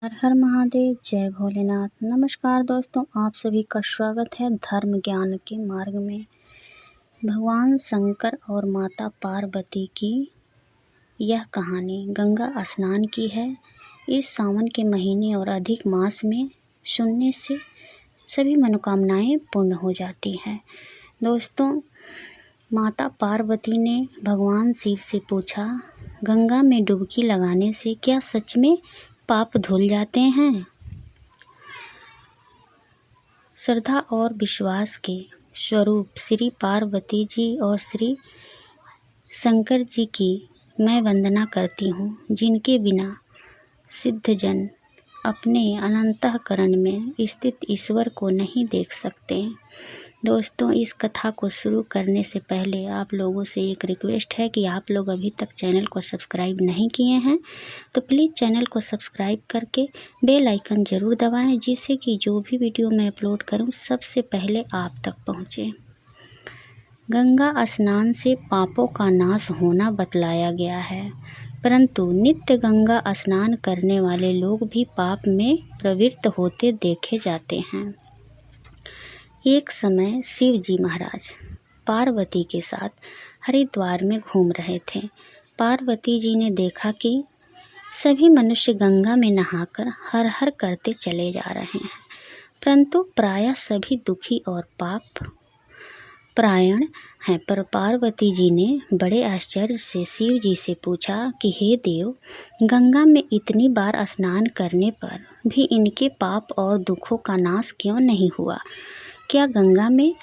हर हर महादेव, जय भोलेनाथ। नमस्कार दोस्तों, आप सभी का स्वागत है धर्म ज्ञान के मार्ग में। भगवान शंकर और माता पार्वती की यह कहानी गंगा स्नान की है। इस सावन के महीने और अधिक मास में सुनने से सभी मनोकामनाएं पूर्ण हो जाती हैं। दोस्तों, माता पार्वती ने भगवान शिव से पूछा, गंगा में डुबकी लगाने से क्या सच में पाप धुल जाते हैं? श्रद्धा और विश्वास के स्वरूप श्री पार्वती जी और श्री शंकर जी की मैं वंदना करती हूँ, जिनके बिना सिद्धजन अपने अनंतःकरण में स्थित ईश्वर को नहीं देख सकते। दोस्तों, इस कथा को शुरू करने से पहले आप लोगों से एक रिक्वेस्ट है कि आप लोग अभी तक चैनल को सब्सक्राइब नहीं किए हैं तो प्लीज़ चैनल को सब्सक्राइब करके बेल आइकन ज़रूर दबाएं, जिससे कि जो भी वीडियो मैं अपलोड करूं सबसे पहले आप तक पहुंचे। गंगा स्नान से पापों का नाश होना बतलाया गया है, परंतु नित्य गंगा स्नान करने वाले लोग भी पाप में प्रवृत्त होते देखे जाते हैं। एक समय शिव जी महाराज पार्वती के साथ हरिद्वार में घूम रहे थे। पार्वती जी ने देखा कि सभी मनुष्य गंगा में नहाकर हर हर करते चले जा रहे हैं, परंतु प्रायः सभी दुखी और पाप परायण हैं। पर पार्वती जी ने बड़े आश्चर्य से शिव जी से पूछा कि हे देव, गंगा में इतनी बार स्नान करने पर भी इनके पाप और दुखों का नाश क्यों नहीं हुआ? क्या गंगा में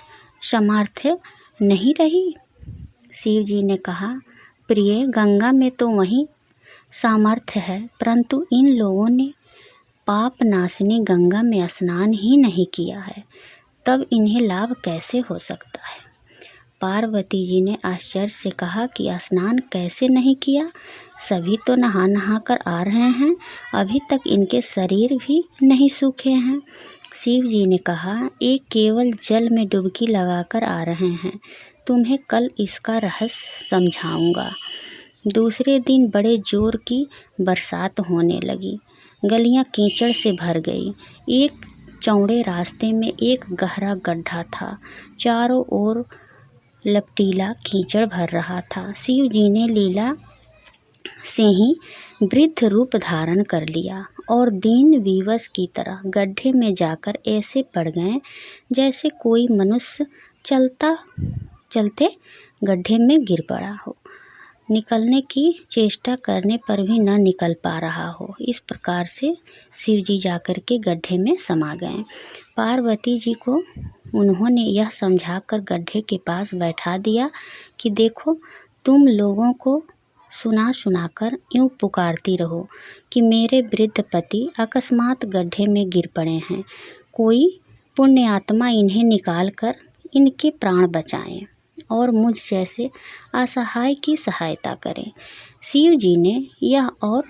सामर्थ्य नहीं रही? शिव जी ने कहा, प्रिय, गंगा में तो वही सामर्थ्य है, परंतु इन लोगों ने पाप नाशिनी गंगा में स्नान ही नहीं किया है, तब इन्हें लाभ कैसे हो सकता है? पार्वती जी ने आश्चर्य से कहा कि स्नान कैसे नहीं किया? सभी तो नहा नहा कर आ रहे हैं, अभी तक इनके शरीर भी नहीं सूखे हैं। शिव जी ने कहा, एक केवल जल में डुबकी लगाकर आ रहे हैं, तुम्हें कल इसका रहस्य समझाऊंगा। दूसरे दिन बड़े जोर की बरसात होने लगी, गलियां कीचड़ से भर गई। एक चौड़े रास्ते में एक गहरा गड्ढा था, चारों ओर लपटीला कीचड़ भर रहा था। शिव जी ने लीला से ही वृद्ध रूप धारण कर लिया और दीन विवश की तरह गड्ढे में जाकर ऐसे पड़ गए जैसे कोई मनुष्य चलते गड्ढे में गिर पड़ा हो, निकलने की चेष्टा करने पर भी न निकल पा रहा हो। इस प्रकार से शिव जी जाकर के गड्ढे में समा गए। पार्वती जी को उन्होंने यह समझाकर गड्ढे के पास बैठा दिया कि देखो, तुम लोगों को सुना सुनाकर यूँ पुकारती रहो कि मेरे वृद्ध पति अकस्मात गड्ढे में गिर पड़े हैं, कोई पुण्य आत्मा इन्हें निकाल कर इनके प्राण बचाएं और मुझ जैसे असहाय की सहायता करें। शिव जी ने यह और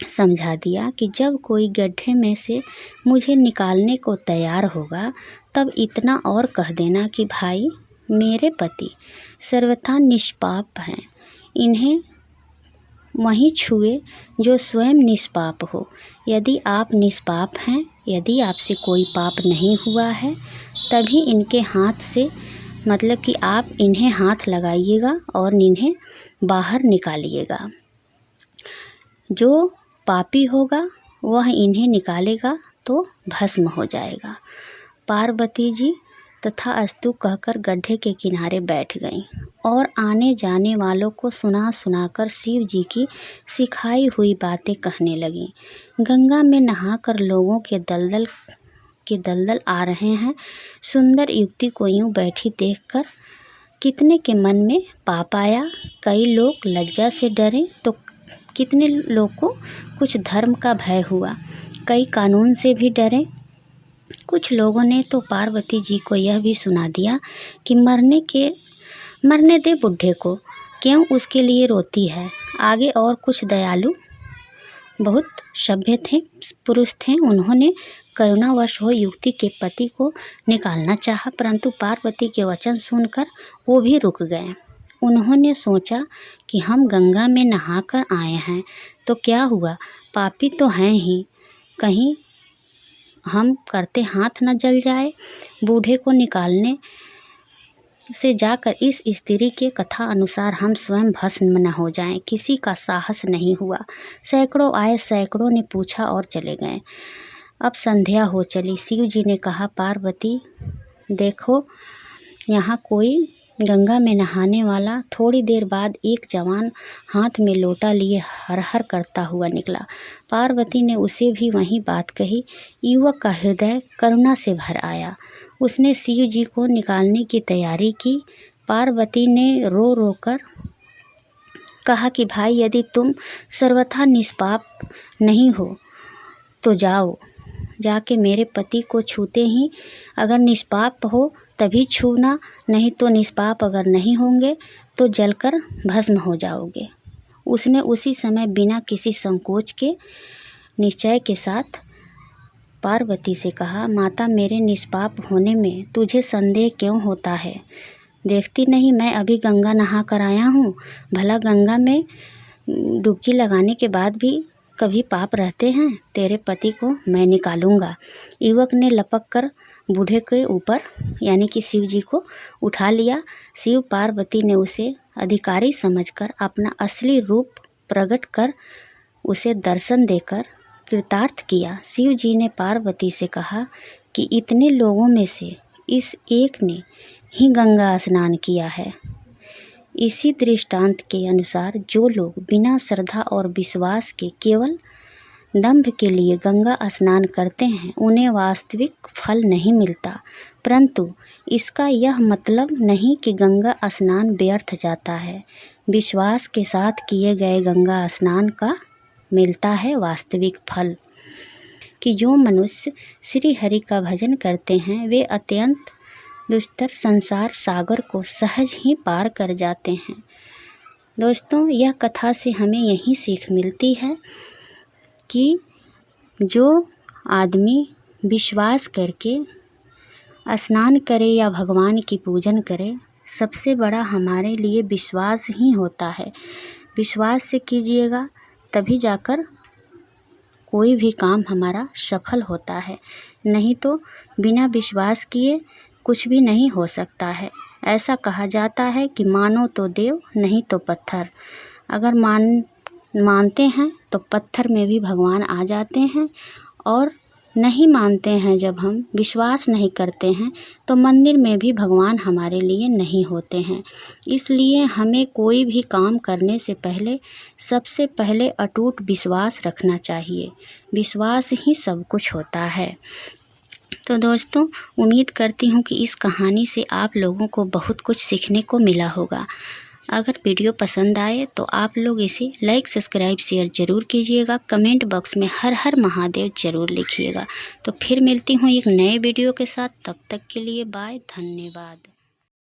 समझा दिया कि जब कोई गड्ढे में से मुझे निकालने को तैयार होगा, तब इतना और कह देना कि भाई, मेरे पति सर्वथा निष्पाप हैं, इन्हें वही छुए जो स्वयं निष्पाप हो। यदि आप निष्पाप हैं, यदि आपसे कोई पाप नहीं हुआ है, तभी इनके हाथ से, मतलब कि आप इन्हें हाथ लगाइएगा और इन्हें बाहर निकालिएगा। जो पापी होगा वह इन्हें निकालेगा तो भस्म हो जाएगा। पार्वती जी तथा अस्तु कहकर गड्ढे के किनारे बैठ गईं और आने जाने वालों को सुना सुनाकर शिव जी की सिखाई हुई बातें कहने लगीं। गंगा में नहाकर लोगों के दलदल आ रहे हैं। सुंदर युवती को यूँ बैठी देखकर कितने के मन में पाप आया। कई लोग लज्जा से डरे तो कितने लोग को कुछ धर्म का भय हुआ, कई कानून से भी डरे। कुछ लोगों ने तो पार्वती जी को यह भी सुना दिया कि मरने दे बुढ़े को, क्यों उसके लिए रोती है। आगे और कुछ दयालु बहुत सभ्य थे, पुरुष थे, उन्होंने करुणावश हो युवती के पति को निकालना चाहा, परंतु पार्वती के वचन सुनकर वो भी रुक गए। उन्होंने सोचा कि हम गंगा में नहाकर आए हैं तो क्या हुआ, पापी तो हैं ही, कहीं हम करते हाथ न जल जाए। बूढ़े को निकालने से जाकर इस स्त्री के कथा अनुसार हम स्वयं भस्म न हो जाएं। किसी का साहस नहीं हुआ। सैकड़ों आए, सैकड़ों ने पूछा और चले गए। अब संध्या हो चली। शिव जी ने कहा, पार्वती देखो, यहाँ कोई गंगा में नहाने वाला। थोड़ी देर बाद एक जवान हाथ में लोटा लिए हर हर करता हुआ निकला। पार्वती ने उसे भी वही बात कही। युवक का हृदय करुणा से भर आया। उसने शिव जी को निकालने की तैयारी की। पार्वती ने रो रो कर कहा कि भाई, यदि तुम सर्वथा निष्पाप नहीं हो तो जाओ, जाके मेरे पति को छूते ही अगर निष्पाप हो तभी छूना, नहीं तो निष्पाप अगर नहीं होंगे तो जलकर भस्म हो जाओगे। उसने उसी समय बिना किसी संकोच के निश्चय के साथ पार्वती से कहा, माता, मेरे निष्पाप होने में तुझे संदेह क्यों होता है? देखती नहीं मैं अभी गंगा नहा कर आया हूँ। भला गंगा में डुबकी लगाने के बाद भी कभी पाप रहते हैं? तेरे पति को मैं निकालूंगा। युवक ने लपक कर बूढ़े के ऊपर यानी कि शिव जी को उठा लिया। शिव पार्वती ने उसे अधिकारी समझकर अपना असली रूप प्रकट कर उसे दर्शन देकर कृतार्थ किया। शिव जी ने पार्वती से कहा कि इतने लोगों में से इस एक ने ही गंगा स्नान किया है। इसी दृष्टांत के अनुसार जो लोग बिना श्रद्धा और विश्वास के केवल दंभ के लिए गंगा स्नान करते हैं, उन्हें वास्तविक फल नहीं मिलता। परंतु इसका यह मतलब नहीं कि गंगा स्नान व्यर्थ जाता है। विश्वास के साथ किए गए गंगा स्नान का मिलता है वास्तविक फल। कि जो मनुष्य श्री हरि का भजन करते हैं, वे अत्यंत दुष्तर संसार सागर को सहज ही पार कर जाते हैं। दोस्तों, यह कथा से हमें यही सीख मिलती है कि जो आदमी विश्वास करके स्नान करे या भगवान की पूजन करे, सबसे बड़ा हमारे लिए विश्वास ही होता है। विश्वास से कीजिएगा तभी जाकर कोई भी काम हमारा सफल होता है, नहीं तो बिना विश्वास किए कुछ भी नहीं हो सकता है। ऐसा कहा जाता है कि मानो तो देव, नहीं तो पत्थर। अगर मानते हैं तो पत्थर में भी भगवान आ जाते हैं, और नहीं मानते हैं, जब हम विश्वास नहीं करते हैं तो मंदिर में भी भगवान हमारे लिए नहीं होते हैं। इसलिए हमें कोई भी काम करने से पहले सबसे पहले अटूट विश्वास रखना चाहिए। विश्वास ही सब कुछ होता है। तो दोस्तों, उम्मीद करती हूँ कि इस कहानी से आप लोगों को बहुत कुछ सीखने को मिला होगा। अगर वीडियो पसंद आए तो आप लोग इसे लाइक, सब्सक्राइब, शेयर ज़रूर कीजिएगा। कमेंट बॉक्स में हर हर महादेव ज़रूर लिखिएगा। तो फिर मिलती हूँ एक नए वीडियो के साथ। तब तक के लिए बाय, धन्यवाद।